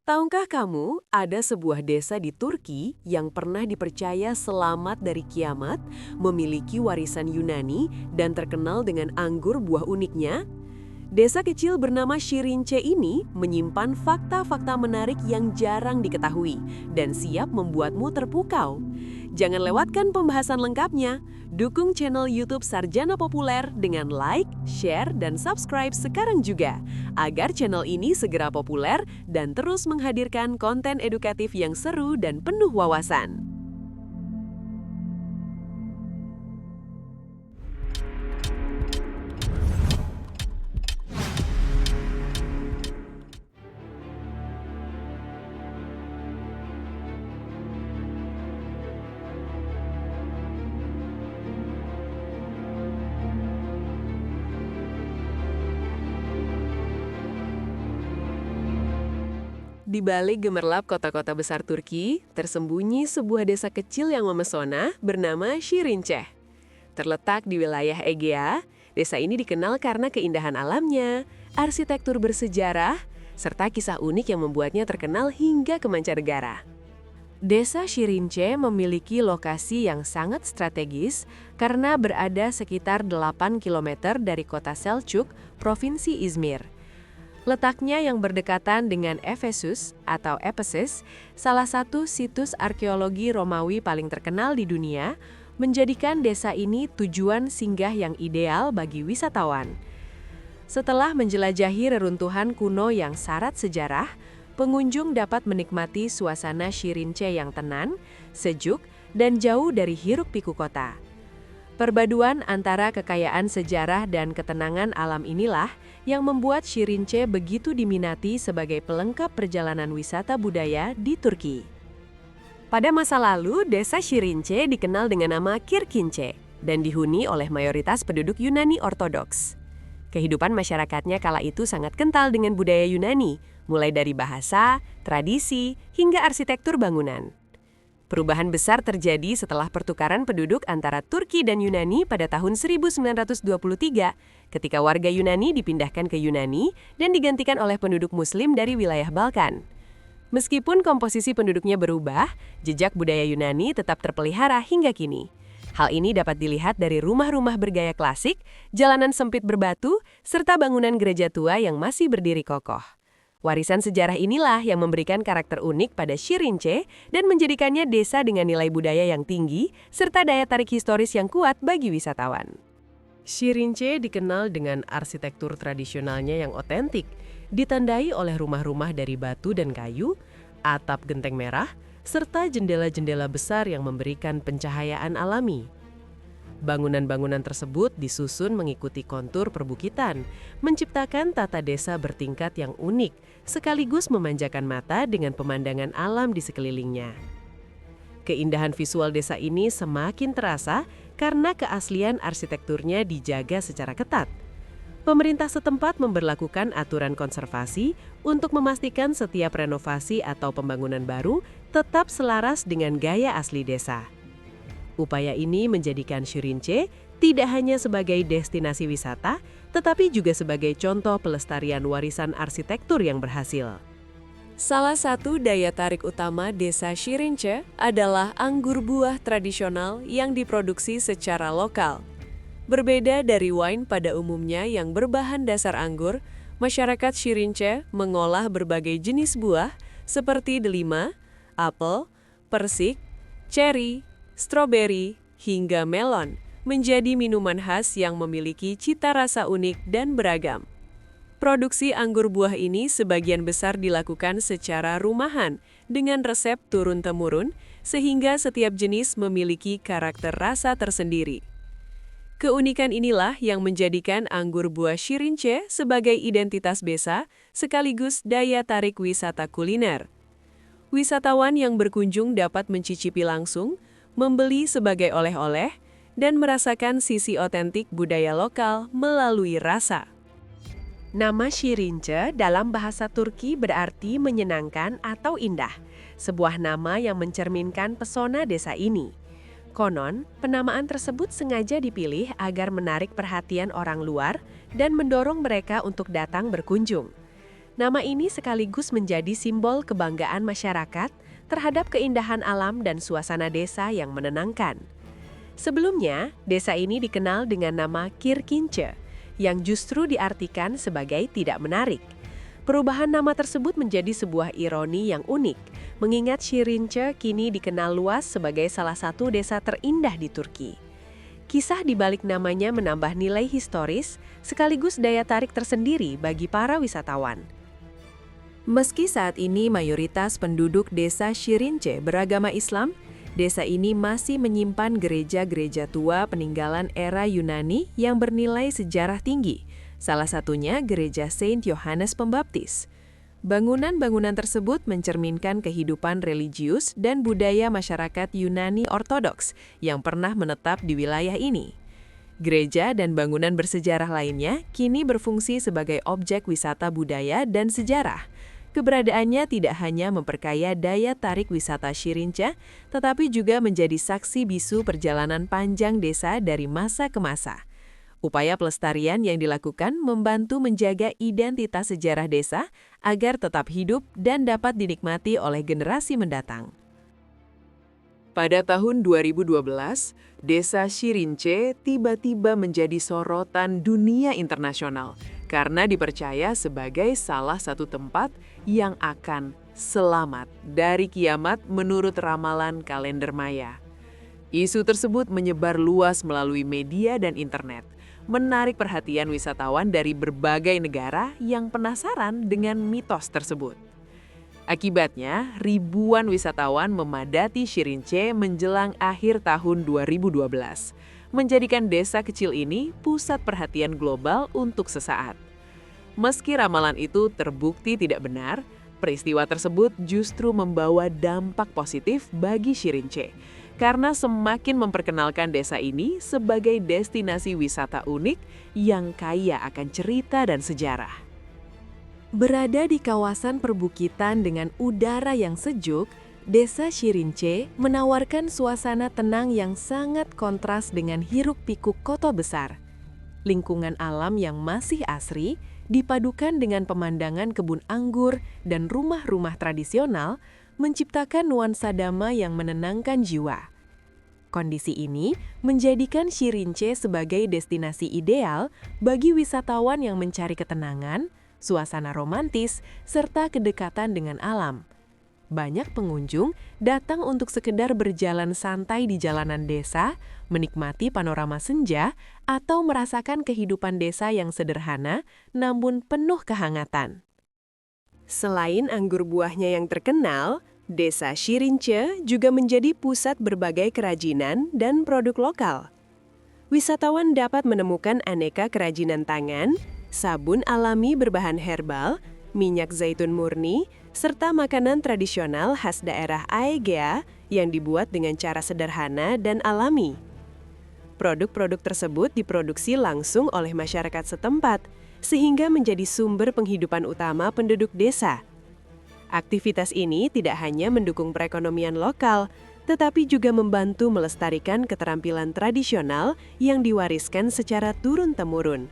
Tahukah kamu, ada sebuah desa di Turki yang pernah dipercaya selamat dari kiamat, memiliki warisan Yunani, dan terkenal dengan anggur buah uniknya? Desa kecil bernama Şirince ini menyimpan fakta-fakta menarik yang jarang diketahui dan siap membuatmu terpukau. Jangan lewatkan pembahasan lengkapnya. Dukung channel YouTube Sarjana Populer dengan like, share, dan subscribe sekarang juga, agar channel ini segera populer dan terus menghadirkan konten edukatif yang seru dan penuh wawasan. Di balik gemerlap kota-kota besar Turki, tersembunyi sebuah desa kecil yang memesona bernama Şirince. Terletak di wilayah Egea, desa ini dikenal karena keindahan alamnya, arsitektur bersejarah, serta kisah unik yang membuatnya terkenal hingga ke mancanegara. Desa Şirince memiliki lokasi yang sangat strategis karena berada sekitar 8 km dari kota Selçuk, Provinsi İzmir. Letaknya yang berdekatan dengan Efesus atau Ephesus, salah satu situs arkeologi Romawi paling terkenal di dunia, menjadikan desa ini tujuan singgah yang ideal bagi wisatawan. Setelah menjelajahi reruntuhan kuno yang syarat sejarah, pengunjung dapat menikmati suasana Şirince yang tenang, sejuk, dan jauh dari hiruk-pikuk kota. Perpaduan antara kekayaan sejarah dan ketenangan alam inilah yang membuat Şirince begitu diminati sebagai pelengkap perjalanan wisata budaya di Turki. Pada masa lalu, desa Şirince dikenal dengan nama Kirkince dan dihuni oleh mayoritas penduduk Yunani Ortodoks. Kehidupan masyarakatnya kala itu sangat kental dengan budaya Yunani, mulai dari bahasa, tradisi, hingga arsitektur bangunan. Perubahan besar terjadi setelah pertukaran penduduk antara Turki dan Yunani pada tahun 1923, ketika warga Yunani dipindahkan ke Yunani dan digantikan oleh penduduk Muslim dari wilayah Balkan. Meskipun komposisi penduduknya berubah, jejak budaya Yunani tetap terpelihara hingga kini. Hal ini dapat dilihat dari rumah-rumah bergaya klasik, jalanan sempit berbatu, serta bangunan gereja tua yang masih berdiri kokoh. Warisan sejarah inilah yang memberikan karakter unik pada Şirince dan menjadikannya desa dengan nilai budaya yang tinggi serta daya tarik historis yang kuat bagi wisatawan. Şirince dikenal dengan arsitektur tradisionalnya yang otentik, ditandai oleh rumah-rumah dari batu dan kayu, atap genteng merah, serta jendela-jendela besar yang memberikan pencahayaan alami. Bangunan-bangunan tersebut disusun mengikuti kontur perbukitan, menciptakan tata desa bertingkat yang unik, sekaligus memanjakan mata dengan pemandangan alam di sekelilingnya. Keindahan visual desa ini semakin terasa karena keaslian arsitekturnya dijaga secara ketat. Pemerintah setempat memberlakukan aturan konservasi untuk memastikan setiap renovasi atau pembangunan baru tetap selaras dengan gaya asli desa. Upaya ini menjadikan Şirince tidak hanya sebagai destinasi wisata, tetapi juga sebagai contoh pelestarian warisan arsitektur yang berhasil. Salah satu daya tarik utama desa Şirince adalah anggur buah tradisional yang diproduksi secara lokal. Berbeda dari wine pada umumnya yang berbahan dasar anggur, masyarakat Şirince mengolah berbagai jenis buah seperti delima, apel, persik, ceri, stroberi, hingga melon, menjadi minuman khas yang memiliki cita rasa unik dan beragam. Produksi anggur buah ini sebagian besar dilakukan secara rumahan dengan resep turun-temurun, sehingga setiap jenis memiliki karakter rasa tersendiri. Keunikan inilah yang menjadikan anggur buah Şirince sebagai identitas desa sekaligus daya tarik wisata kuliner. Wisatawan yang berkunjung dapat mencicipi langsung, membeli sebagai oleh-oleh, dan merasakan sisi otentik budaya lokal melalui rasa. Nama Şirince dalam bahasa Turki berarti menyenangkan atau indah, sebuah nama yang mencerminkan pesona desa ini. Konon, penamaan tersebut sengaja dipilih agar menarik perhatian orang luar dan mendorong mereka untuk datang berkunjung. Nama ini sekaligus menjadi simbol kebanggaan masyarakat terhadap keindahan alam dan suasana desa yang menenangkan. Sebelumnya, desa ini dikenal dengan nama Kirkince, yang justru diartikan sebagai tidak menarik. Perubahan nama tersebut menjadi sebuah ironi yang unik, mengingat Şirince kini dikenal luas sebagai salah satu desa terindah di Turki. Kisah di balik namanya menambah nilai historis, sekaligus daya tarik tersendiri bagi para wisatawan. Meski saat ini mayoritas penduduk desa Şirince beragama Islam, desa ini masih menyimpan gereja-gereja tua peninggalan era Yunani yang bernilai sejarah tinggi, salah satunya Gereja Saint Yohanes Pembaptis. Bangunan-bangunan tersebut mencerminkan kehidupan religius dan budaya masyarakat Yunani Ortodoks yang pernah menetap di wilayah ini. Gereja dan bangunan bersejarah lainnya kini berfungsi sebagai objek wisata budaya dan sejarah. Keberadaannya tidak hanya memperkaya daya tarik wisata Şirince, tetapi juga menjadi saksi bisu perjalanan panjang desa dari masa ke masa. Upaya pelestarian yang dilakukan membantu menjaga identitas sejarah desa agar tetap hidup dan dapat dinikmati oleh generasi mendatang. Pada tahun 2012, desa Şirince tiba-tiba menjadi sorotan dunia internasional karena dipercaya sebagai salah satu tempat yang akan selamat dari kiamat menurut ramalan kalender Maya. Isu tersebut menyebar luas melalui media dan internet, menarik perhatian wisatawan dari berbagai negara yang penasaran dengan mitos tersebut. Akibatnya, ribuan wisatawan memadati Şirince menjelang akhir tahun 2012, menjadikan desa kecil ini pusat perhatian global untuk sesaat. Meski ramalan itu terbukti tidak benar, peristiwa tersebut justru membawa dampak positif bagi Şirince, karena semakin memperkenalkan desa ini sebagai destinasi wisata unik yang kaya akan cerita dan sejarah. Berada di kawasan perbukitan dengan udara yang sejuk, desa Şirince menawarkan suasana tenang yang sangat kontras dengan hiruk-pikuk kota besar. Lingkungan alam yang masih asri dipadukan dengan pemandangan kebun anggur dan rumah-rumah tradisional menciptakan nuansa damai yang menenangkan jiwa. Kondisi ini menjadikan Şirince sebagai destinasi ideal bagi wisatawan yang mencari ketenangan, suasana romantis, serta kedekatan dengan alam. Banyak pengunjung datang untuk sekedar berjalan santai di jalanan desa, menikmati panorama senja, atau merasakan kehidupan desa yang sederhana namun penuh kehangatan. Selain anggur buahnya yang terkenal, desa Şirince juga menjadi pusat berbagai kerajinan dan produk lokal. Wisatawan dapat menemukan aneka kerajinan tangan, sabun alami berbahan herbal, minyak zaitun murni, serta makanan tradisional khas daerah Aegea yang dibuat dengan cara sederhana dan alami. Produk-produk tersebut diproduksi langsung oleh masyarakat setempat, sehingga menjadi sumber penghidupan utama penduduk desa. Aktivitas ini tidak hanya mendukung perekonomian lokal, tetapi juga membantu melestarikan keterampilan tradisional yang diwariskan secara turun-temurun.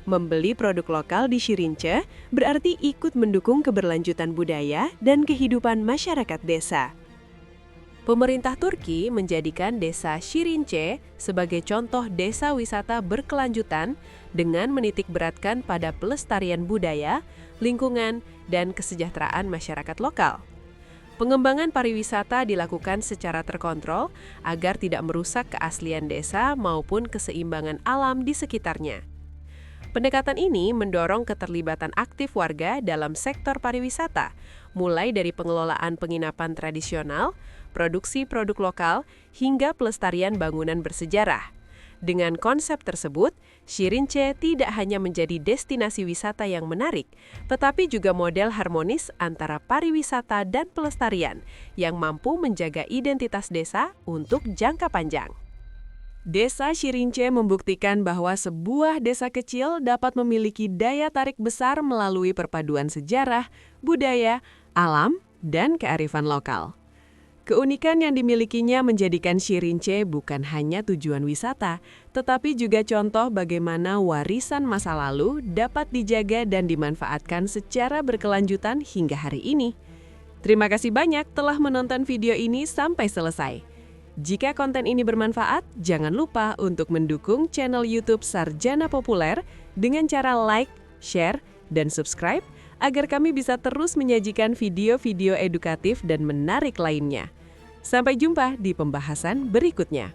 Membeli produk lokal di Şirince berarti ikut mendukung keberlanjutan budaya dan kehidupan masyarakat desa. Pemerintah Turki menjadikan desa Şirince sebagai contoh desa wisata berkelanjutan dengan menitikberatkan pada pelestarian budaya, lingkungan, dan kesejahteraan masyarakat lokal. Pengembangan pariwisata dilakukan secara terkontrol agar tidak merusak keaslian desa maupun keseimbangan alam di sekitarnya. Pendekatan ini mendorong keterlibatan aktif warga dalam sektor pariwisata, mulai dari pengelolaan penginapan tradisional, produksi produk lokal, hingga pelestarian bangunan bersejarah. Dengan konsep tersebut, Şirince tidak hanya menjadi destinasi wisata yang menarik, tetapi juga model harmonis antara pariwisata dan pelestarian yang mampu menjaga identitas desa untuk jangka panjang. Desa Şirince membuktikan bahwa sebuah desa kecil dapat memiliki daya tarik besar melalui perpaduan sejarah, budaya, alam, dan kearifan lokal. Keunikan yang dimilikinya menjadikan Shirinche bukan hanya tujuan wisata, tetapi juga contoh bagaimana warisan masa lalu dapat dijaga dan dimanfaatkan secara berkelanjutan hingga hari ini. Terima kasih banyak telah menonton video ini sampai selesai. Jika konten ini bermanfaat, jangan lupa untuk mendukung channel YouTube Sarjana Populer dengan cara like, share, dan subscribe agar kami bisa terus menyajikan video-video edukatif dan menarik lainnya. Sampai jumpa di pembahasan berikutnya.